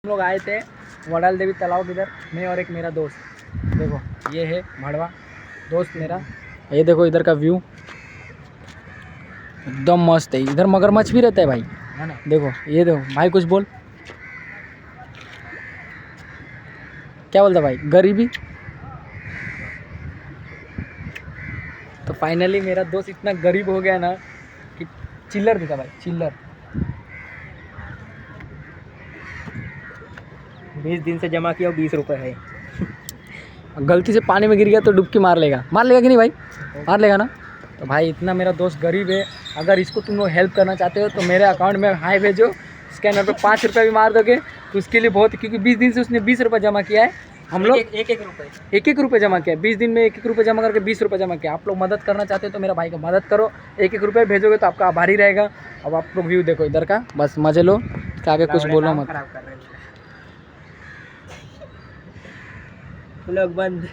हम लोग आए थे वडाल देवी तालाब इधर, मैं और एक मेरा दोस्त। देखो ये है मड़वा दोस्त मेरा। ये देखो इधर का व्यू एकदम मस्त है। इधर मगरमच्छ भी रहता है भाई, है ना। देखो ये देखो भाई, कुछ बोल, क्या बोलता भाई? गरीबी। तो फाइनली मेरा दोस्त इतना गरीब हो गया ना कि चिल्लर दिखा भाई, चिल्लर 20 दिन से जमा किया 20 रुपये है। गलती से पानी में गिर गया तो डुबकी मार लेगा कि नहीं भाई? मार लेगा ना। तो भाई इतना मेरा दोस्त गरीब है। अगर इसको तुम लोग हेल्प करना चाहते हो तो मेरे अकाउंट में हाई भेजो, स्कैनर पे 5 रुपये भी मार दोगे तो उसके लिए बहुत, क्योंकि 20 दिन से उसने 20 रुपये जमा किया है। हम लोग एक रुपये जमा किया, 20 दिन में 1 रुपये जमा करके 20 रुपये जमा किया। आप लोग मदद करना चाहते हो तो मेरा भाई को मदद करो, 1 रुपये भेजोगे तो आपका आभारी रहेगा। अब आप लोग व्यू देखो इधर का, बस मजे लो, आगे कुछ बोलो मत। लोग बंद